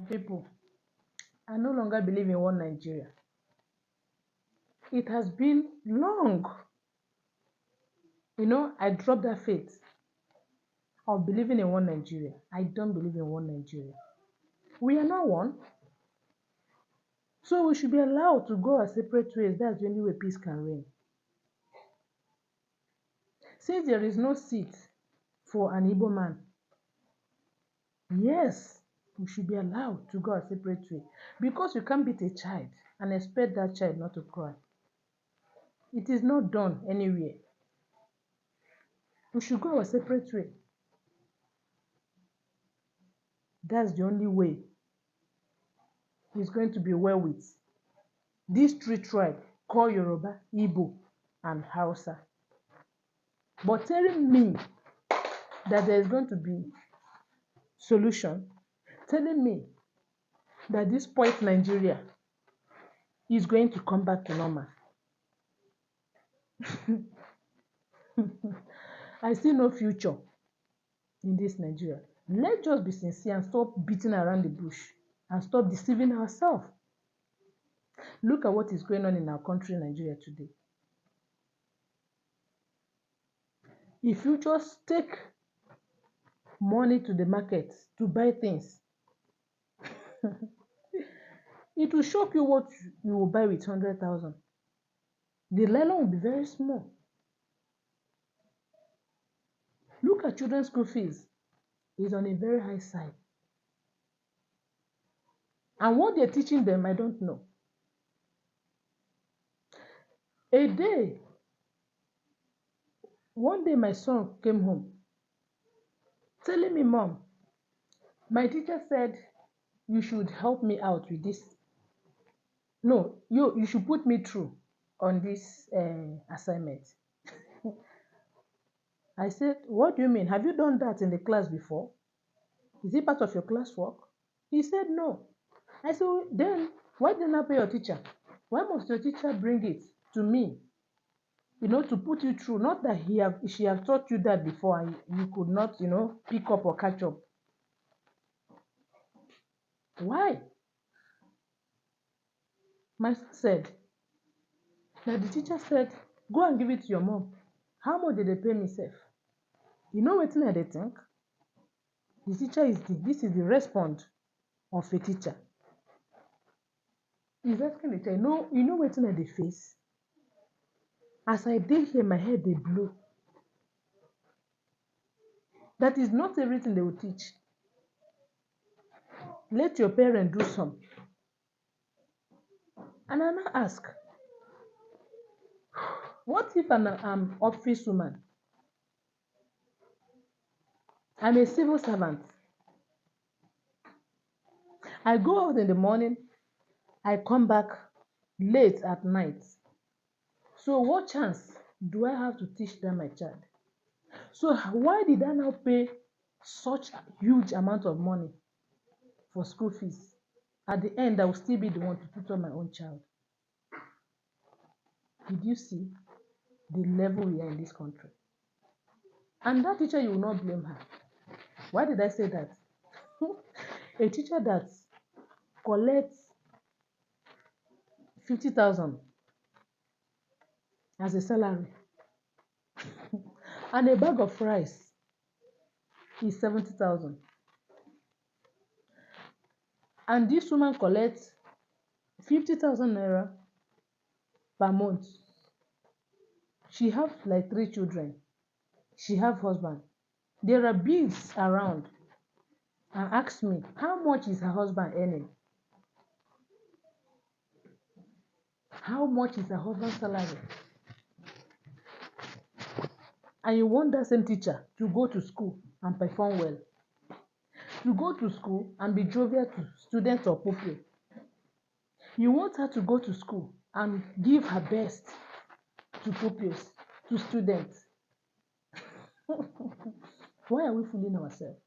People, I no longer believe in one Nigeria. It has been long. I dropped that faith of believing in one Nigeria. I don't believe in one Nigeria. We are not one. So we should be allowed to go our separate ways. That's the only way peace can reign. Since there is no seat for an Igbo man, yes, we should be allowed to go our separate way. Because you can't beat a child and expect that child not to cry. It is not done anywhere. We should go our separate way. That's the only way it's going to be well with these three tribes called Yoruba, Igbo, and Hausa. But telling me that there is going to be solution, telling me that this point Nigeria is going to come back to normal. I see no future in this Nigeria. Let's just be sincere and stop beating around the bush and stop deceiving ourselves. Look at what is going on in our country, Nigeria, today. If you just take money to the market to buy things, it will shock you what you will buy with 100,000. The nylon will be very small. Look at children's school fees. It's on a very high side. And what they're teaching them, I don't know. One day my son came home telling me, Mom, my teacher said you should help me out with this. No, you should put me through on this assignment. I said, what do you mean? Have you done that in the class before? Is it part of your classwork? He said, no. I said, then why didn't I pay your teacher? Why must your teacher bring it to me? To put you through. Not that she have taught you that before and you could not, pick up or catch up. Why? My son said that the teacher said, go and give it to your mom. How much did they pay me, sef? You know what I think? The teacher this is the response of a teacher. He's asking the child, you know what I face? As I did here, my head they blew. That is not everything they will teach. Let your parent do some. And I now ask, what if I'm office woman? I'm a civil servant. I go out in the morning, I come back late at night. So what chance do I have to teach them my child? So why did I now pay such a huge amount of money for school fees? At the end, I will still be the one to tutor my own child. Did you see the level we are in this country? And that teacher, you will not blame her. Why did I say that? A teacher that collects 50,000 as a salary and a bag of rice is 70,000. And this woman collects 50,000 naira per month. She have like 3 children. She have husband. There are bills around. And ask me, how much is her husband earning? How much is her husband's salary? And you want that same teacher to go to school and perform well. To go to school and be jovial to students or pupils. You want her to go to school and give her best to pupils, to students. Why are we fooling ourselves?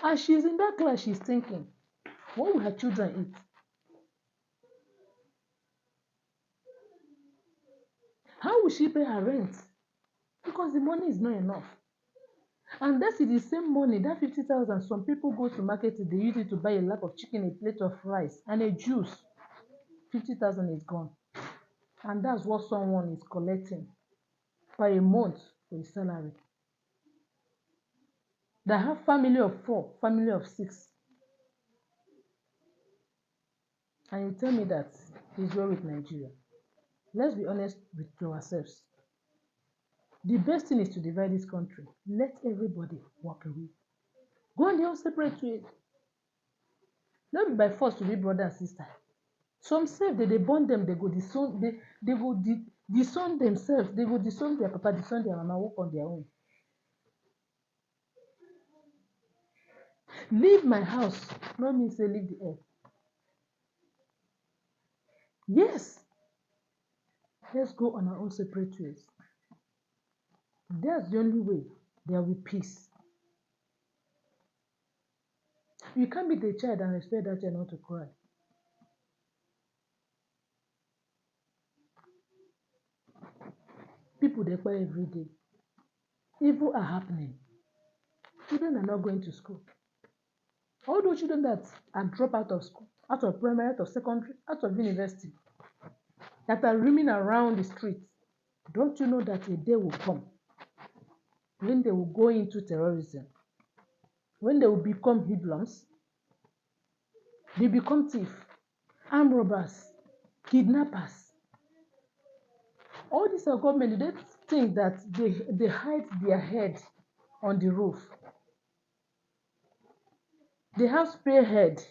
As she's in that class, she's thinking, what will her children eat? How will she pay her rent? Because the money is not enough. And that's the same money, that 50,000, some people go to market, they use it to buy a lap of chicken, a plate of rice, and a juice. 50,000 is gone. And that's what someone is collecting per a month for his salary. They have family of 4, family of 6. And you tell me that he's well with Nigeria. Let's be honest with ourselves. The best thing is to divide this country. Let everybody walk away. Go on their own separate ways. Not be by force to be brother and sister. Some say that they bond them, they go disown, they go disown themselves, they go disown their papa, disown their mama, work on their own. Leave my house, no mean say leave the earth. Yes, let's go on our own separate ways. That's the only way there will be peace. You can't beat a child and expect that child not to cry. People they cry every day. Evil are happening. Children are not going to school. All those children that are dropped out of school, out of primary, out of secondary, out of university, that are roaming around the streets, don't you know that a day will come when they will go into terrorism, when they will become hoodlums, they become thieves, armed robbers, kidnappers. All these are government, they think that they hide their head on the roof. They have spare head,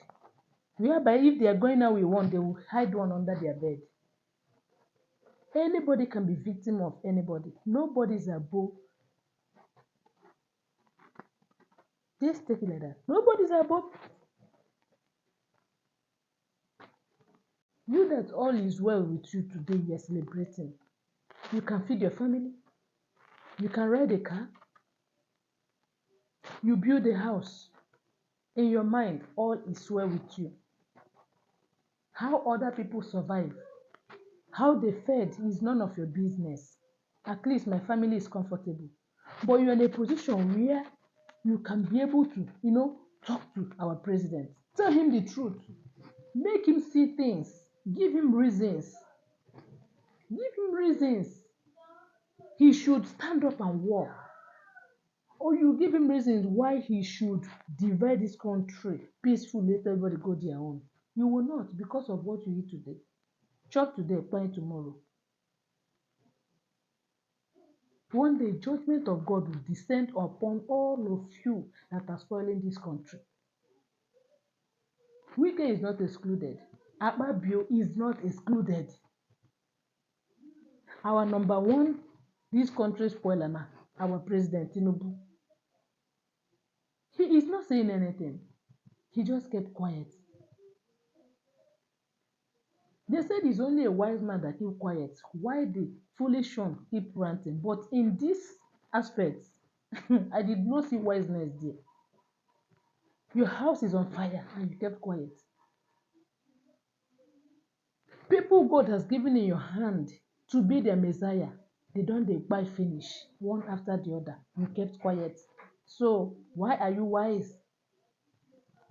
whereby if they are going out with one, they will hide one under their bed. Anybody can be victim of anybody. Nobody is above. Just take it like that. Nobody is above. You that all is well with you today, you are celebrating. You can feed your family. You can ride a car. You build a house. In your mind, all is well with you. How other people survive, how they fed is none of your business. At least my family is comfortable. But you're in a position where you can be able to, talk to our president. Tell him the truth. Make him see things. Give him reasons. Give him reasons. He should stand up and walk. Or you give him reasons why he should divide this country peacefully, let everybody go their own. You will not, because of what you eat today. Chop today, pay tomorrow. One day, judgment of God will descend upon all of you that are spoiling this country. Wike is not excluded. Akpabio is not excluded. Our number one, this country spoiler now, our president Tinubu. He is not saying anything. He just kept quiet. They said he's only a wise man that keep quiet. Why the foolish one keep ranting? But in this aspect, I did not see wiseness there. Your house is on fire and you kept quiet. People God has given in your hand to be their Messiah, they buy finish one after the other. You kept quiet. So why are you wise?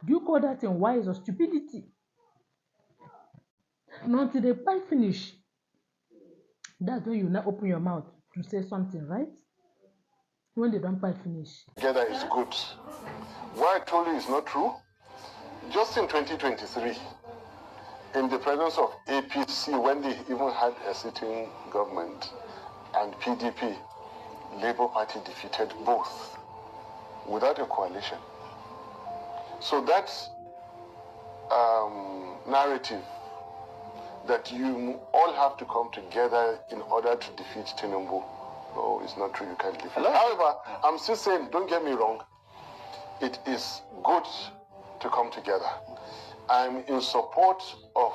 Do you call that thing wise or stupidity? Not till they buy finish. That's when you now open your mouth to say something, right? When they don't buy finish. Together is good. Why I told you it's not true? Just in 2023, in the presence of APC, when they even had a sitting government, and PDP, Labour Party defeated both without a coalition. So that narrative that you all have to come together in order to defeat Tinubu, no, it's not true. You can't defeat. However, I'm still saying, don't get me wrong, it is good to come together. I'm in support of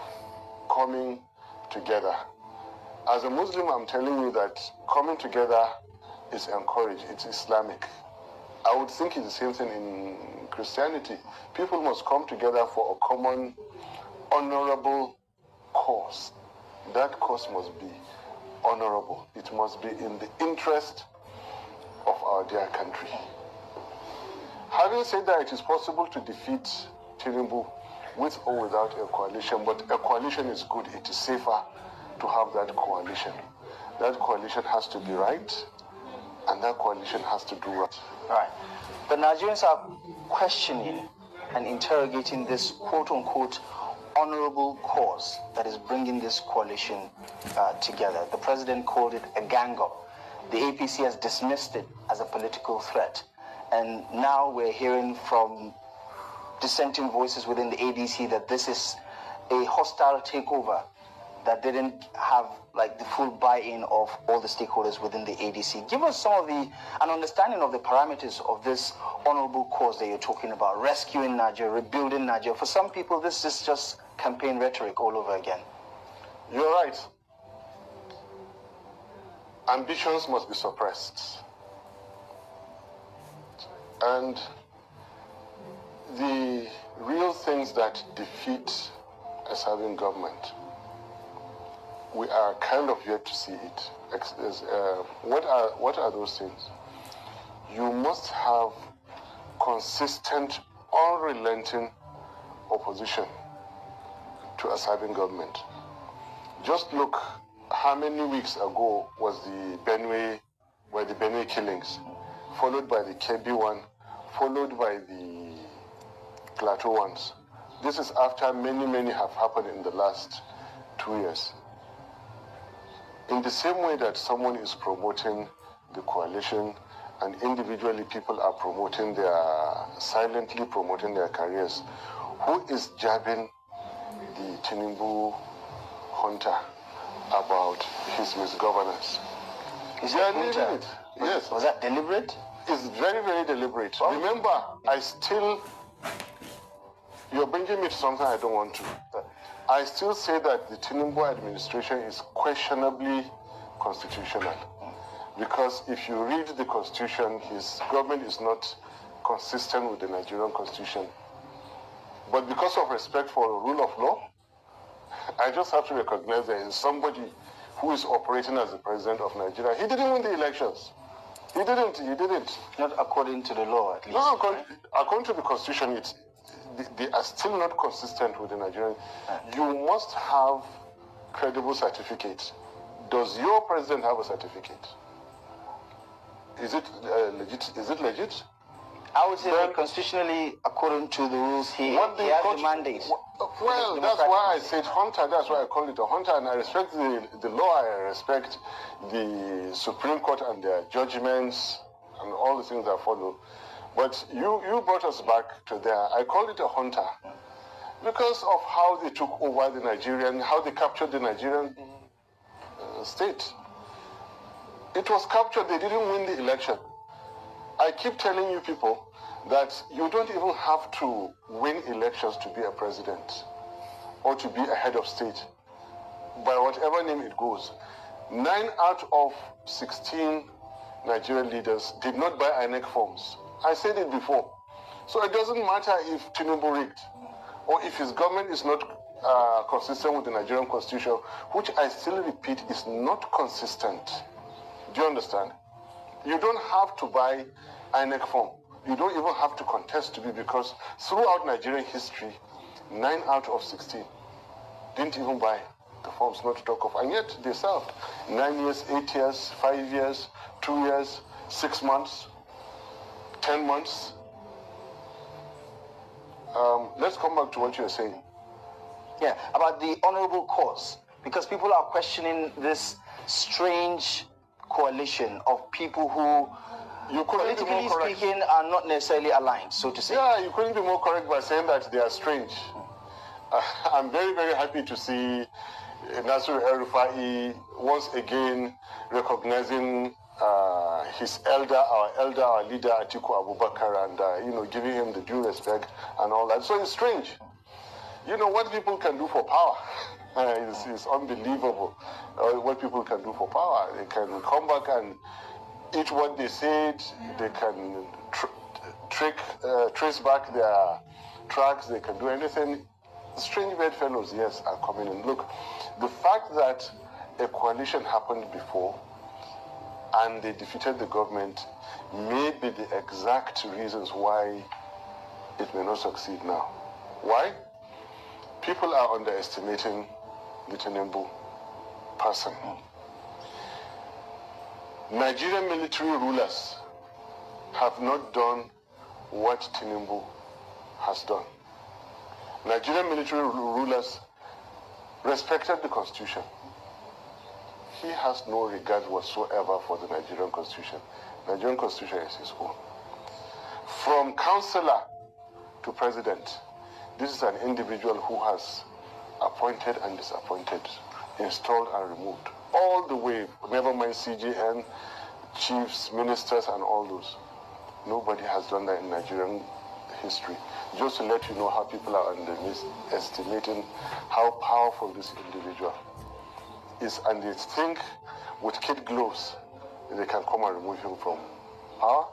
coming together. As a Muslim, I'm telling you that coming together is encouraged. It's Islamic. I would think it's the same thing in Christianity. People must come together for a common, honorable cause. That cause must be honorable. It must be in the interest of our dear country. Having said that, it is possible to defeat Tinubu with or without a coalition, but a coalition is good. It is safer to have that coalition. That coalition has to be right, and that coalition has to do right. Right. But Nigerians are questioning and interrogating this quote-unquote honorable cause that is bringing this coalition together. The president called it a gang-up. The APC has dismissed it as a political threat. And now we're hearing from dissenting voices within the ADC that this is a hostile takeover that didn't have like the full buy-in of all the stakeholders within the ADC. Give us an understanding of the parameters of this honorable cause that you're talking about, rescuing Nigeria, rebuilding Nigeria. For some people, this is just campaign rhetoric all over again. You're right. Ambitions must be suppressed. And the real things that defeat a serving government, we are kind of yet to see it. What are those things? You must have consistent, unrelenting opposition to a serving government. Just look, how many weeks ago was the Benue killings, followed by the Kebbi one, followed by the Plateau ones. This is after many have happened in the last 2 years. In the same way that someone is promoting the coalition and individually people are silently promoting their careers, who is jabbing the Tinubu hunter about his misgovernance? Is that deliberate? Yes. Was that deliberate? It's very deliberate. Oh. Remember, you're bringing me to something I don't want to. I still say that the Tinubu administration is questionably constitutional. Because if you read the constitution, his government is not consistent with the Nigerian constitution. But because of respect for the rule of law, I just have to recognize there is somebody who is operating as the president of Nigeria. He didn't win the elections. He didn't. Not according to the law, at least. No, according to the constitution, they are still not consistent with the Nigerian. You must have credible certificates. Does your president have a certificate? Is it legit? Is it legit? I would say that constitutionally, according to the rules, he has the mandate. Well, that's why I said hunter. That's why I call it a hunter. And I respect the law. I respect the Supreme Court and their judgments and all the things that follow. But you brought us back to there. I call it a hunter because of how they took over the Nigerian, how they captured the Nigerian state. It was captured. They didn't win the election. I keep telling you people that you don't even have to win elections to be a president or to be a head of state, by whatever name it goes. 9 out of 16 Nigerian leaders did not buy INEC forms. I said it before. So it doesn't matter if Tinubu rigged or if his government is not consistent with the Nigerian constitution, which I still repeat is not consistent. Do you understand? You don't have to buy INEC form. You don't even have to contest to be, because throughout Nigerian history, 9 out of 16 didn't even buy the forms, not to talk of, and yet they served 9 years, 8 years, 5 years, 2 years, 6 months, 10 months. Let's come back to what you're saying. Yeah, about the honorable cause, because people are questioning this strange coalition of people who, politically speaking, are not necessarily aligned, so to say. Yeah, you couldn't be more correct by saying that they are strange. I'm very happy to see Nasir El-Rufai once again recognizing our leader Atiku Abubakar, and giving him the due respect and all that. So it's strange. What people can do for power is unbelievable. What people can do for power, they can come back and eat what they said. They can trace back their tracks. They can do anything. Strange bedfellows, yes, are coming in. Look, the fact that a coalition happened before and they defeated the government may be the exact reasons why it may not succeed now. Why? People are underestimating the Tinubu person. Nigerian military rulers have not done what Tinubu has done. Nigerian military rulers respected the constitution. He has no regard whatsoever for the Nigerian constitution. Nigerian constitution is his own. From councillor to president, this is an individual who has appointed and disappointed, installed and removed, all the way, never mind CGN, chiefs, ministers, and all those. Nobody has done that in Nigerian history. Just to let you know how people are underestimating how powerful this individual is, and they think with kid gloves they can come and remove him from power.